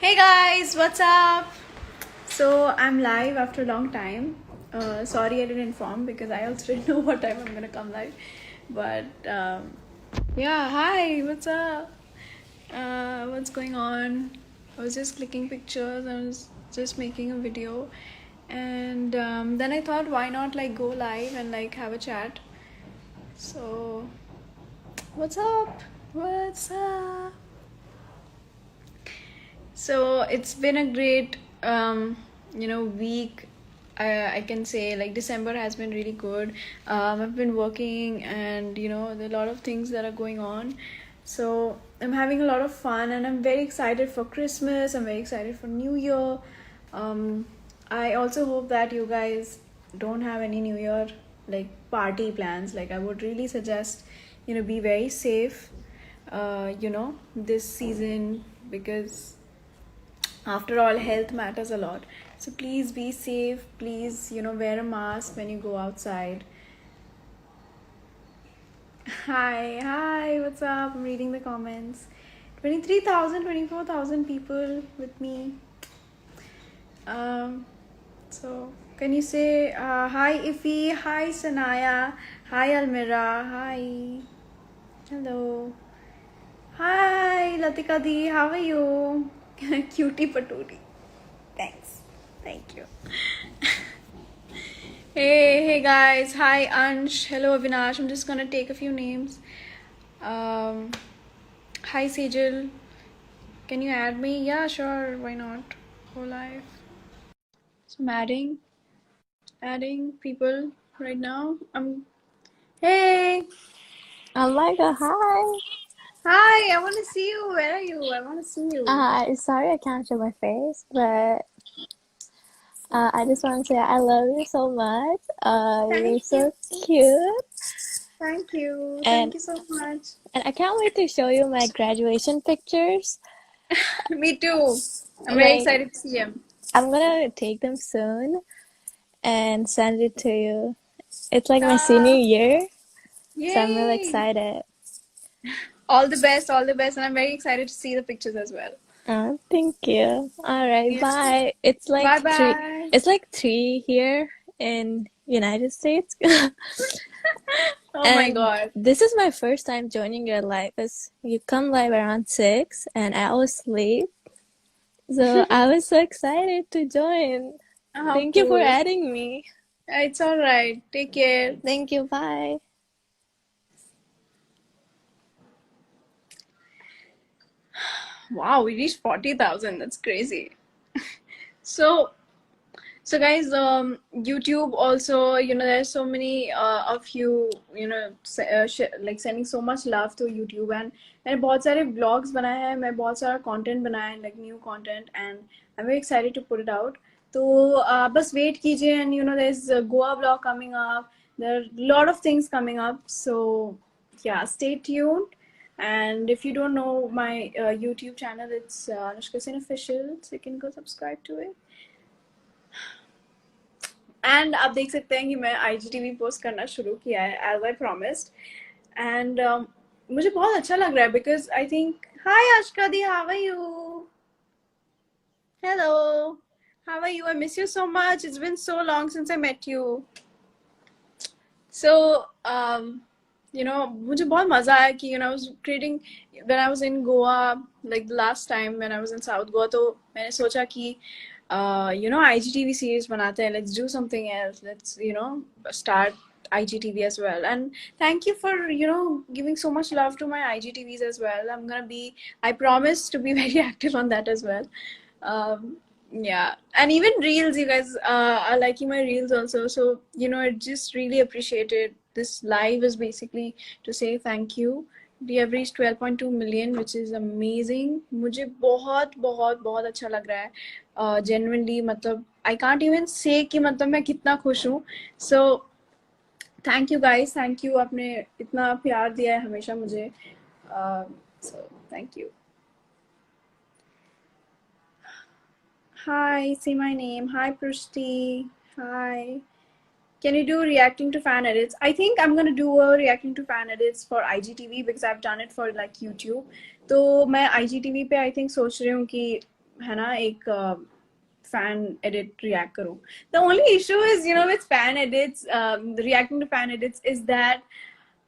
Hey guys, what's up? So I'm live after a long time. Sorry I didn't inform because I also didn't know what time I'm gonna come live. But yeah, hi, what's up? What's going on? I was just clicking pictures. I was just making a video, and then I thought, why not like go live and like have a chat? So what's up? What's up? So it's been a great, week. I can say like December has been really good. I've been working, and there are a lot of things that are going on. So I'm having a lot of fun, and I'm very excited for Christmas. I'm very excited for New Year. Um, I also hope that you guys don't have any New Year like party plans. Like I would really suggest, be very safe. This season, because after all, health matters a lot. So please be safe. Please, wear a mask when you go outside. Hi, what's up? I'm reading the comments. 23,000, 24,000 people with me. So can you say hi Ifi, hi Sanaya, hi Almira, hi, hello, hi Latika Di, how are you? Cutie patootie. Thanks. Thank you. Hey guys. Hi Ansh. Hello Avinash. I'm just gonna take a few names. Hi Sejal. Can you add me? Yeah, sure. Why not? Go live. So I'm adding people right now. Hey. Oh my god, hi. Hi. I want to see you. Where are you? I want to see you. Sorry I can't show my face, but I just want to say I love you so much. You're Thank you. so cute, Thank you. and Thank you so much. I can't wait to show you my graduation pictures. Me too. I'm very Like excited to see him. I'm gonna take them soon and send it to you. It's like my senior Ah, year, so I'm really yay. excited. All the best, all the best. And I'm very excited to see the pictures as well. Thank you. All right, Yeah. bye. It's Bye like three. bye. It's like 3 here in United States. Oh my And god. this is my first time joining your live because you come live around 6 and I was asleep. So I was so excited to join. How Thank you for cool. adding me. It's alright. Take care. Thank you. Bye. Wow, we reached 40,000. That's crazy. So, so guys, YouTube also, there's so many of you, like sending so much love to YouTube, and मैंने बहुत सारे vlogs बनाए हैं, मैं बहुत सारा content बनाया है, like new content, and I'm very excited to put it out. तो बस wait कीजिए, and there's a Goa vlog coming up. There are a lot of things coming up, so yeah, stay tuned. And if you don't know my YouTube channel, it's Anushka Sen Official, so you can go subscribe to it. And आप देख सकते हैं कि मैं IGTV post करना शुरू किया है एज आई प्रॉमिस्ड एंड मुझे बहुत अच्छा लग रहा है because I think hi Aashka दी how are you hello how are you I miss you so much it's been so long since I met you So, मुझे बहुत मजा आया कि I was creating when I was in Goa, like the last time when I was in South Goa, तो मैंने सोचा कि IGTV series बनाते हैं, let's do something else, let's start IGTV as well. And thank you for giving so much love to my IGTVs as well. I promise to be very active on that as well. Yeah, and even reels, you guys are liking my reels also, so I just really appreciated. This live is basically to say thank you. We have reached 12.2 million, which is amazing. मुझे बहुत बहुत बहुत अच्छा लग रहा है genuinely. मतलब I can't even say कि मतलब मैं कितना खुश हूँ. So thank you guys, thank you. आपने इतना प्यार दिया है हमेशा मुझे. So thank you. Hi, say my name. Hi, Prishti. Hi. can you do reacting to fan edits? I think I'm gonna do a reacting to fan edits for IGTV because I've done it for like YouTube. तो मैं IGTV पे I think सोच रही हूँ कि है ना एक fan edit react करूँ. The only issue is, you know, with fan edits, reacting to fan edits is that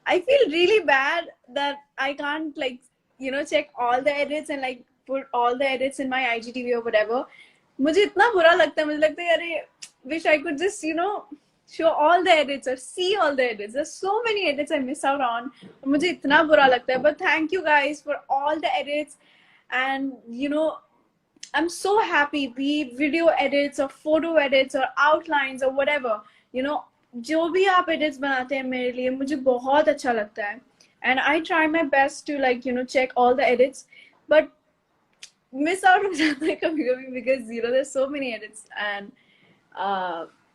I feel really bad that I can't like, you know, check all the edits and like put all the edits in my IGTV or whatever. मुझे इतना बुरा लगता है, मुझे लगता है अरे wish I could just, you know, show all the edits or see all the edits. There's so many edits I miss out on. और मुझे इतना बुरा लगता है. But thank you guys for all the edits, and you know, I'm so happy, be it video edits or photo edits or outlines or whatever, you know, जो भी आप edits बनाते हैं मेरे लिए मुझे बहुत अच्छा लगता है. And I try my best to like, you know, check all the edits, but miss out हो जाता है कभी-कभी because, you know, there's so many edits. And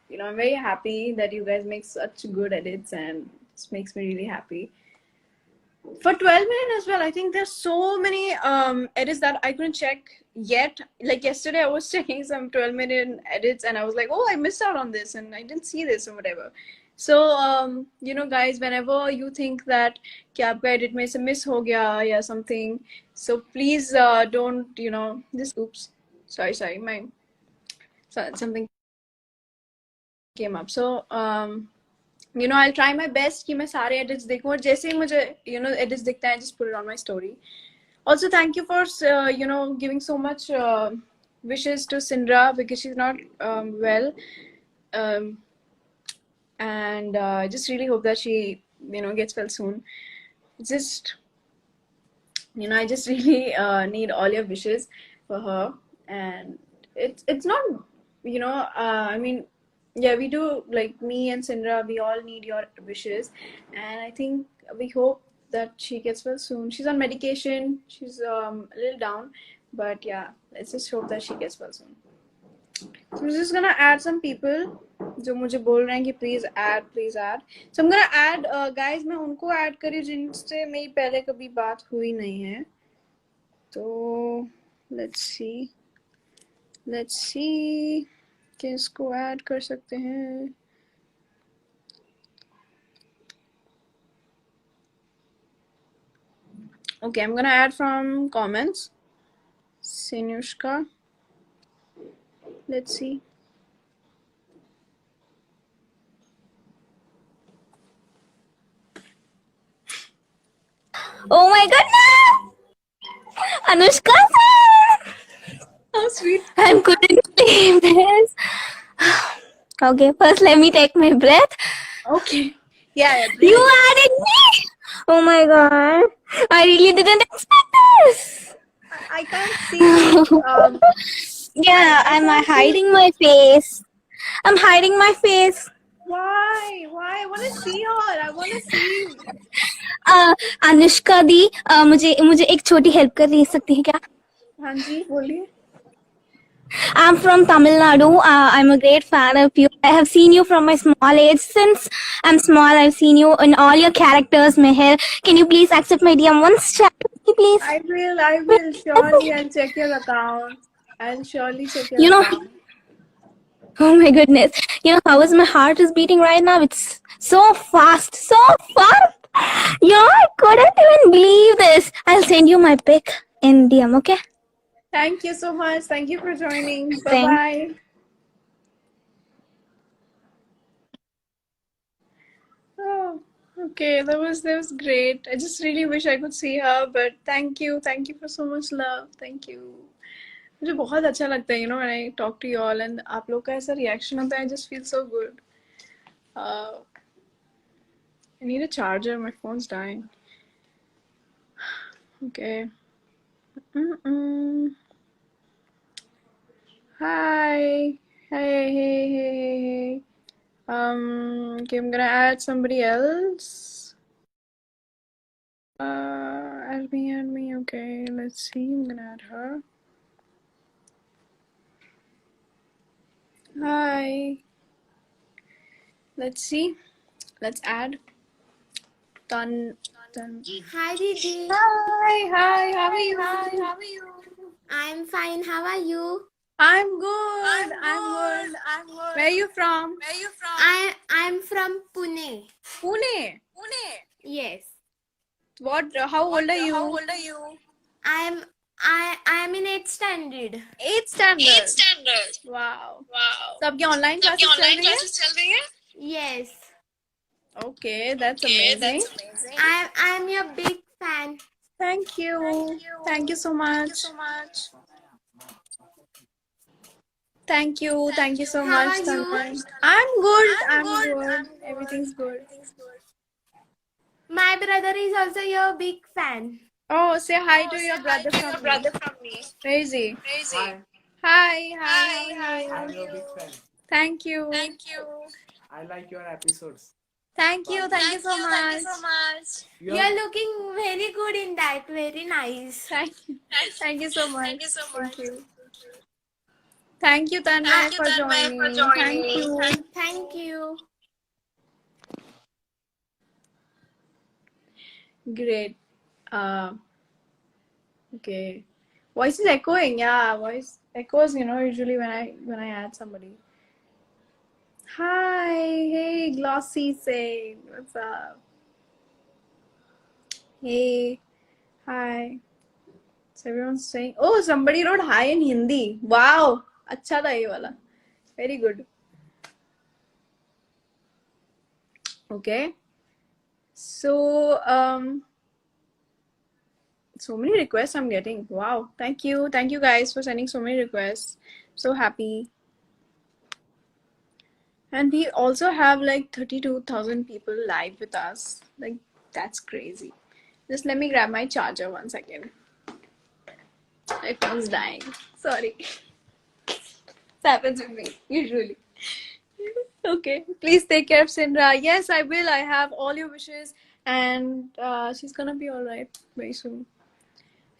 you know, I'm very happy that you guys make such good edits, and this makes me really happy. For 12 minutes as well, I think there's so many edits that I couldn't check yet. Like yesterday I was checking some 12-minute edits and I was like, oh, I missed out on this and I didn't see this or whatever. So you know guys, whenever you think that कि आपका edit में से miss हो गया या something, so please don't, you know, just oops, sorry, my something came up. So you know, I'll try my best कि मैं सारे edits देखूं, और जैसे ही मुझे, you know, edits दिखता है, just put it on my story. Also, thank you for you know, giving so much wishes to Sindra because she's not well, and I just really hope that she, you know, gets well soon. Just, you know, I just really need all your wishes for her, and it's not, you know, I mean, yeah, we do, like me and Sindra, we all need your wishes, and I think we hope that she gets well soon. She's on medication, she's a little down, but yeah, let's just hope that she gets well soon. So I'm just gonna add some people जो मुझे बोल रहे हैं कि please add. So I'm gonna add guys, मैं उनको add करी जिनसे मेरी पहले कभी बात हुई नहीं है. तो let's see किसको add कर सकते हैं. Okay, I'm gonna add from comments. Sinushka. Let's see. Oh my goodness! Anushka sir! How sweet. I couldn't believe this. Okay, first let me take my breath. Okay. Yeah. You added me! Oh my god. I really didn't expect this. I can't see. Yeah, I'm hiding my face. I'm hiding my face. Why? I want to see her. I want to see. Anushka दी, मुझे एक छोटी help कर सकती है क्या? हाँ जी, बोलिए. I'm from Tamil Nadu. I'm a great fan of you. I have seen you from my small age. Since I'm small, I've seen you in all your characters, Meher. Can you please accept my DM once? Chat with me, please. I will surely. I'll check your account. I'll surely check your account. Oh my goodness. You know how is my heart is beating right now? It's so fast. You know, I couldn't even believe this. I'll send you my pic in DM, okay? Thank you so much. Thank you for joining. Bye-bye. Oh, okay. That was great. I just really wish I could see her, but thank you for so much love. Thank you. मुझे बहुत अच्छा लगता है, you know, when I talk to you all and आप लोग का ऐसा reaction होता है, I just feel so good. I need a charger. My phone's dying. Okay. Hi. Hey. Okay, I'm gonna add somebody else. Add me. Okay, let's see. I'm gonna add her. Hi. Let's see. Let's add. Done. Hi, Didi. Hi. How are you? I'm fine. How are you? I'm good. I'm good. Where are you from? I'm from Pune. Pune. Yes. What? How old are you? I'm in 8th standard. 8th standard. Wow. So आपकी online classes चल रही है? Yes. Okay, that's amazing. I'm your big fan. Thank you. Thank you so much. Thank you. Thank you so How much, are you? Tanmay. I'm good. I'm good. Everything's good. My brother is also your big fan. Oh, say hi to your brother from me. Where is he? Hi, Hi. How are you? I'm your big fan. Thank you. I like your episodes. Thank you. Thank you so much. You're looking very good in that. Very nice. Thank you. Thank you so much. Thank you. Thank you, Tanmay, for joining. Thank you. Thank you. Great. Okay. Voice is echoing. Yeah, voice echoes. Usually when I add somebody. Hi. Hey, Glossy say. What's up? Hey. Hi. So everyone's saying, oh, somebody wrote hi in Hindi. Wow. अच्छा था ये वाला. Very good. Okay. So, so many requests I'm getting. Wow. Thank you. Thank you guys for sending so many requests. So happy. And we also have like 32,000 people live with us. Like, that's crazy. Just let me grab my charger 1 second. My phone's dying. Sorry. This happens with me, usually. Okay. Please take care of Sindra. Yes, I will. I have all your wishes. And she's gonna be alright very soon.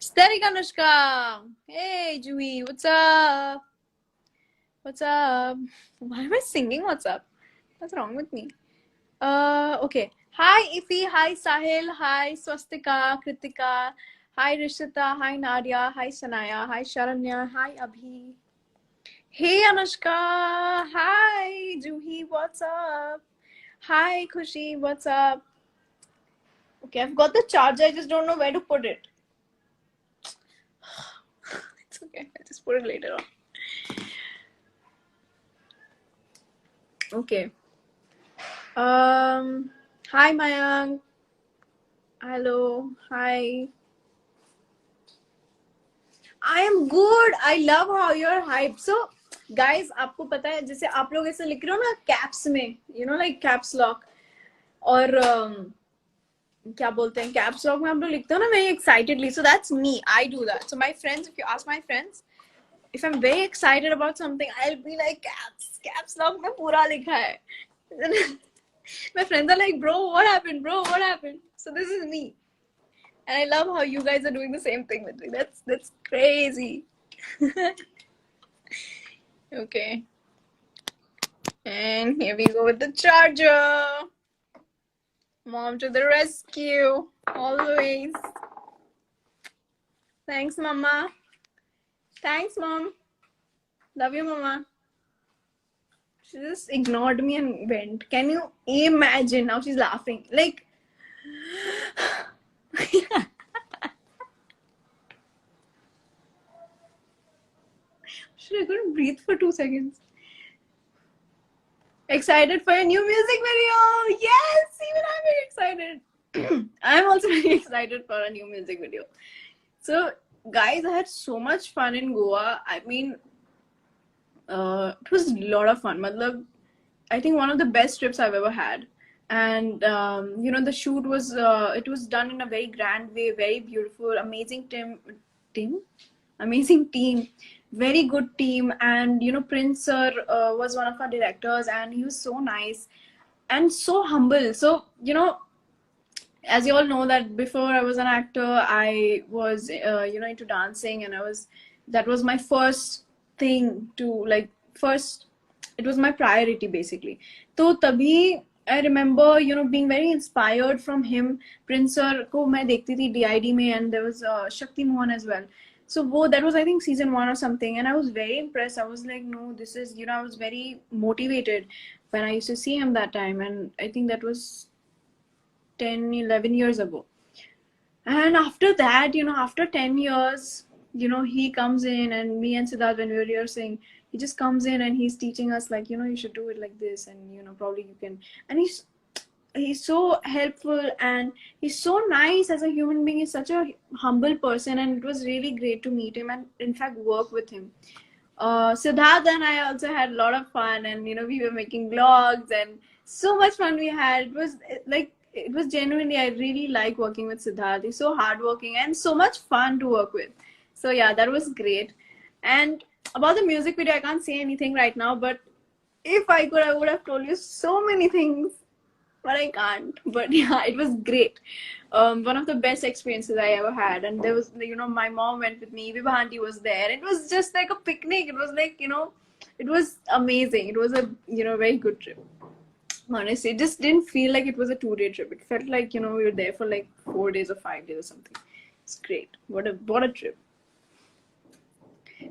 Aesthetic Anushka. Hey, Juhi. What's up? What's up? Why am I singing what's up? What's wrong with me? Okay. Hi, Ifi. Hi, Sahil. Hi, Swastika, Kritika. Hi, Rishita. Hi, Nadia. Hi, Sanaya. Hi, Sharanya. Hi, Abhi. Hey, Anushka. Hi, Juhi. What's up? Hi, Khushi. What's up? Okay, I've got the charger. I just don't know where to put it. It's okay. I'll just put it later on. Okay. Hi, Mayank. Hello. Hi. I am good. I love how you're hyped. So, guys, आपको पता है जैसे आप लोग ऐसे लिख रहे हो ना कैप्स में, like caps lock और क्या बोलते हैं कैप्स लॉक में हम लोग लिखते हो ना very excitedly. So that's me. I do that. So my friends, if you ask my friends, if I'm very excited about something, I'll be like caps lock में पूरा लिखा है. My friends are like, bro, what happened? What happened? So this is me. And I love how you guys are doing the same thing with me. That's crazy. Okay. And here we go with the charger. Mom to the rescue. Always. Thanks, Mama. Thanks, Mom. Love you, Mama. She just ignored me and went. Can you imagine? Now she's laughing. Like, I couldn't breathe for 2 seconds. Excited for your new music video? Yes, even I'm very excited. I'm also very excited for a new music video. So, guys, I had so much fun in Goa. I mean, it was a lot of fun. Matlab, I think one of the best trips I've ever had. And the shoot was it was done in a very grand way, very beautiful, amazing amazing team, very good team. And Prince sir was one of our directors, and he was so nice and so humble. So as you all know that before I was an actor, I was into dancing, and that was my first thing to it was my priority basically. So tabhi I remember, being very inspired from him. Prince Sir को मैं देखती थी DID में, and there was Shakti Mohan as well. So that was, I think, season 1 or something, and I was very impressed. I was like, no, this is, I was very motivated when I used to see him that time, and I think that was 10, 11 years ago. And after that, after 10 years, he comes in, and me and Siddharth, when we were rehearsing, he just comes in and he's teaching us, like, you should do it like this, and, probably you can. And he's so helpful, and he's so nice as a human being. He's such a humble person, and it was really great to meet him and, in fact, work with him. Siddharth and I also had a lot of fun, and, we were making vlogs, and so much fun we had. It was genuinely, I really like working with Siddharth. He's so hardworking and so much fun to work with. So yeah, that was great. And about the music video, I can't say anything right now, but if I could, I would have told you so many things, but I can't. But yeah, it was great. One of the best experiences I ever had. And there was, my mom went with me, Vibha auntie was there. It was just like a picnic. It was like, it was amazing. It was a, very good trip. Honestly, it just didn't feel like it was a 2-day trip. It felt like, we were there for like 4 days or 5 days or something. It's great. What a trip.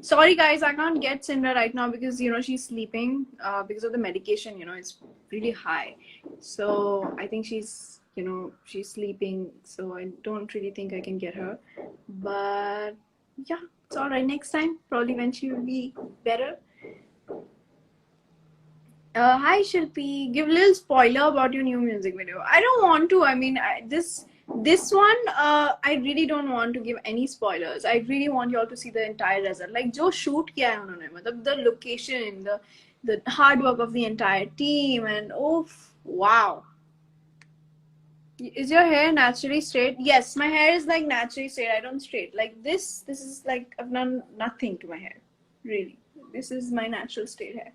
Sorry guys, I can't get Sindra right now because, she's sleeping because of the medication, it's really high. So I think she's, she's sleeping. So I don't really think I can get her. But yeah, it's all right. Next time, probably when she will be better. Hi Shilpi, give a little spoiler about your new music video. I don't want to. I mean, this one, I really don't want to give any spoilers. I really want you all to see the entire result. Like, जो shoot किया है उन्होंने, मतलब the location, the hard work of the entire team, and oh wow. Is your hair naturally straight? Yes, my hair is like naturally straight. I don't straight. Like this is like I've done nothing to my hair. Really, this is my natural straight hair.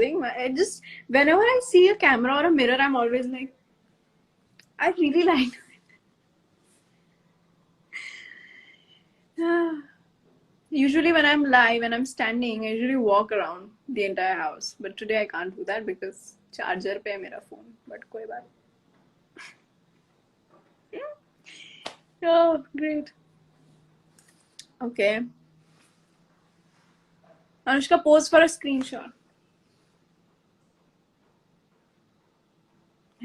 I just, whenever I see a camera or a mirror, I'm always like, I really like it. Usually when I'm live and I'm standing, I usually walk around the entire house. But today I can't do that because charger pe hai mera phone. But koi baat. Oh, great. Okay. Anushka, pose for a screenshot.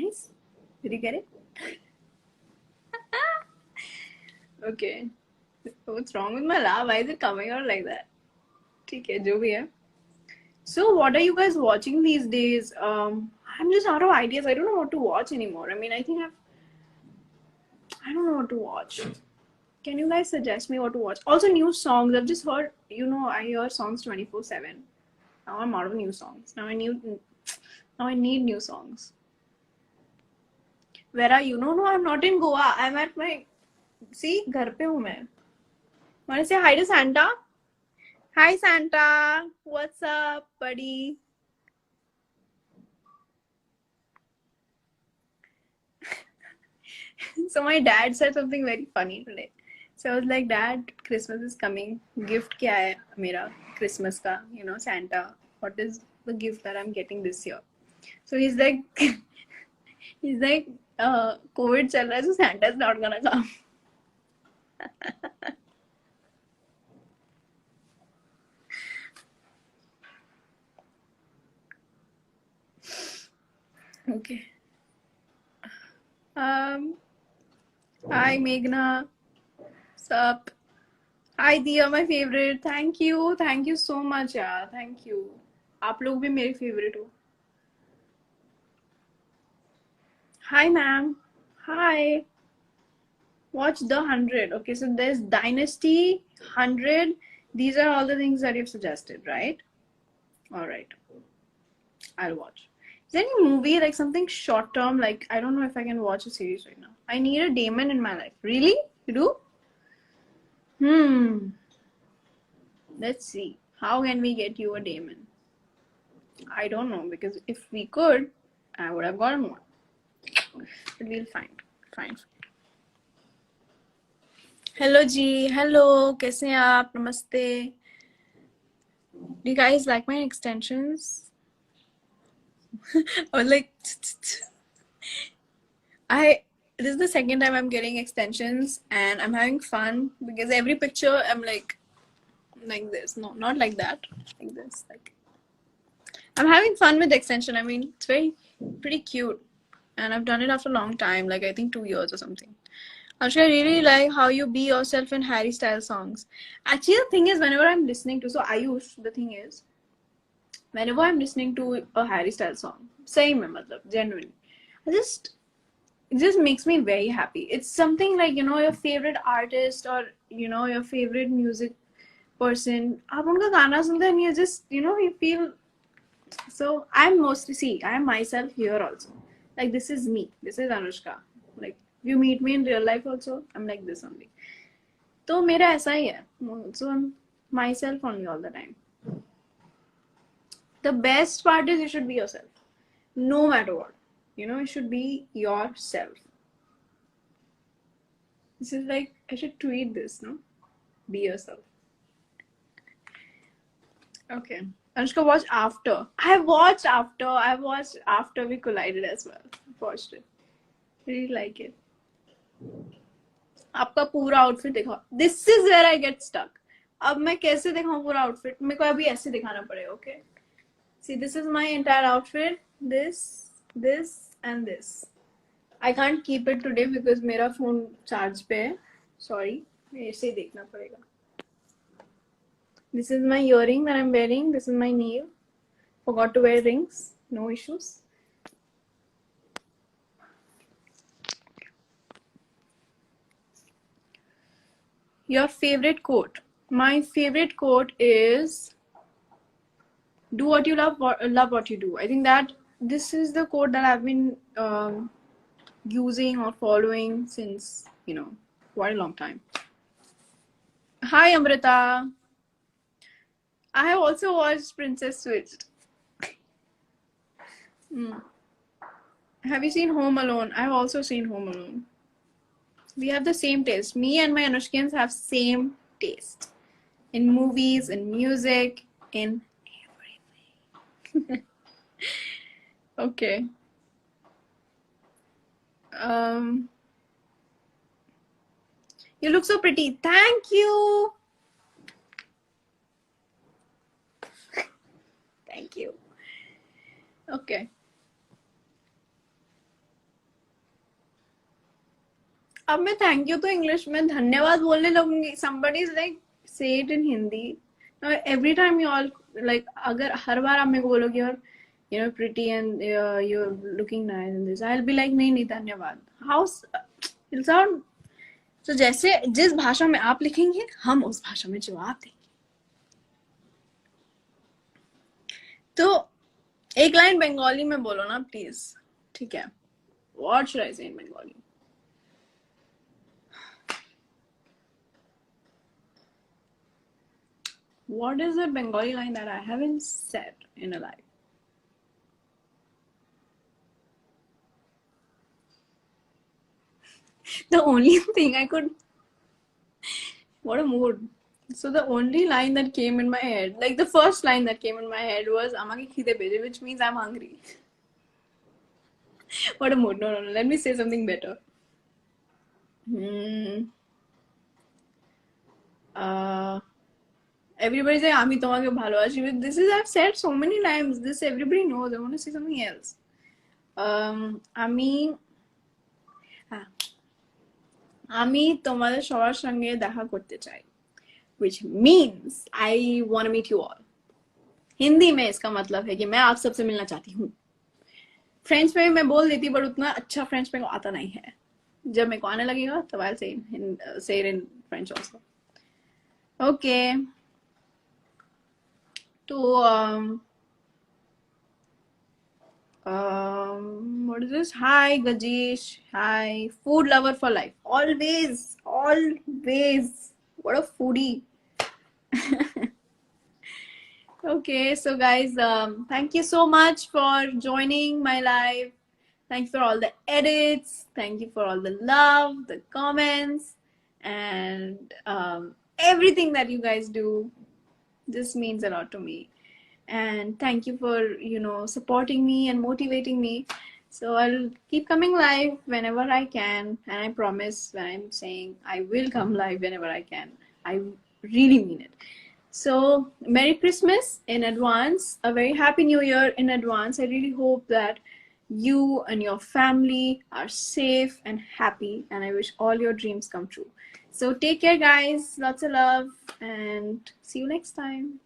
Nice. Did you get it? Okay. What's wrong with my laugh? Why is it coming out like that? Okay, jo bhi hai. So what are you guys watching these days? I'm just out of ideas. I don't know what to watch anymore. I mean, I think I don't know what to watch. Can you guys suggest me what to watch? Also, new songs. I've just heard, I hear songs 24/7. Now I'm out of new songs. Now I need new songs. Where are you? No, I'm not in Goa. I'm at my... See, घर पे हूँ मैं. Want to say hi to Santa? Hi, Santa. What's up, buddy? So my dad said something very funny today. So I was like, Dad, Christmas is coming. Gift क्या है मेरा Christmas का? Santa. What is the gift that I'm getting this year? So he's like, COVID चल रहा है, so Santa's not gonna come. Okay. Hi Meghna. Sup? Hi Dia, my favorite. Thank you so much, yaar. Thank you. आप लोग भी मेरे favorite हो. Hi ma'am. Hi. Watch The 100. Okay, so there's Dynasty, 100. These are all the things that you've suggested, right? All right. I'll watch. Is there any movie, like something short term? Like, I don't know if I can watch a series right now. I need a Damon in my life. Really? You do? Let's see. How can we get you a Damon? I don't know, because if we could, I would have gotten one. But we'll find. Fine. Hello G. Hello. कैसे हैं आप? Namaste. Do you guys like my extensions? I was like, this is the second time I'm getting extensions and I'm having fun because every picture I'm like this. No, not like that. Like this. Like I'm having fun with the extension. I mean, it's pretty cute. And I've done it after a long time, like I think 2 years or something. Anushka, I really like how you be yourself in Harry Styles songs. Actually, the thing is, whenever I'm listening to, so Ayush, the thing is, whenever I'm listening to a Harry Styles song, same mein, matlab, genuinely, it just makes me very happy. It's something like, you know, your favorite artist or, you know, your favorite music person. आप उनका गाना सुनते हैं and you just, you know, you feel. So I'm myself here also. Like this is me. This is Anushka. Like you meet me in real life also, I'm like this only. तो मेरा ऐसा ही है. So I'm myself only all the time. The best part is you should be yourself. No matter what. You know, you should be yourself. This is like, I should tweet this, no? Be yourself. Okay. Anushka, watch After. I watched After We Collided as well. Watched it. Really like it. आपका पूरा outfit दिखाओ. This is where I get stuck. अब मैं कैसे दिखाऊं पूरा outfit? मेरे को अभी ऐसे दिखाना पड़ेगा, okay? See, this is my entire outfit. This, and this. I can't keep it today because मेरा phone charge पे है. Sorry. ऐसे ही देखना पड़ेगा. This is my earring that I'm wearing. This is my nail. Forgot to wear rings. No issues. Your favorite quote? My favorite quote is do what you love what you do. I think that this is the quote that I've been using or following since, you know, quite a long time. Hi Amrita. I have also watched Princess Switched. Have you seen Home Alone? I've also seen Home Alone. We have the same taste. Me and my Anushkins have same taste in movies, in music, in everything. Okay. You look so pretty. Thank you. Thank you. Okay. अब मैं thank you तो English में धन्यवाद बोलने लगूंगी. Somebody is like say it in Hindi. Now every time you all like अगर हर बार आप मेरे को बोलोगे और you know pretty and you're looking nice in this, I'll be like नहीं धन्यवाद. How it'll sound so जैसे जिस भाषा में आप लिखेंगे हम उस भाषा में जवाब देंगे. तो एक लाइन बंगाली में बोलो ना प्लीज. ठीक है. What should I say in Bengali? What is a Bengali line that I haven't said in a life? The only thing I could. What a mood. So the only line that came in my head, like the first line that came in my head was "Amaki khide beje," which means I'm hungry. What a mood. No. Let me say something better. Everybody say "Ami tomake bhalobashi." This is I've said so many times. This everybody knows. I want to say something else. আমি তোমাদের সবার সঙ্গে দেখা করতে চাই, which means I want to meet you all. Hindi में इसका मतलब है कि मैं आप सबसे मिलना चाहती हूँ. फ्रेंच में मैं बोल देती बट उतना अच्छा फ्रेंच मेरे को आता नहीं है. जब मेरे को आने लगेगा तब I'll say it in French also. Okay. तो what is this? Hi Gajesh. Hi. Food lover for life. Always. What a foodie. Okay, so guys, thank you so much for joining my live. Thank you for all the edits. Thank you for all the love, the comments, and everything that you guys do. This means a lot to me. and thank you for supporting me and motivating me. So I'll keep coming live whenever I can, and I promise when I'm saying I will come live whenever I can, I really mean it. So Merry Christmas in advance, a very Happy New Year in advance. I really hope that you and your family are safe and happy, and I wish all your dreams come true. So take care, guys. Lots of love, and see you next time.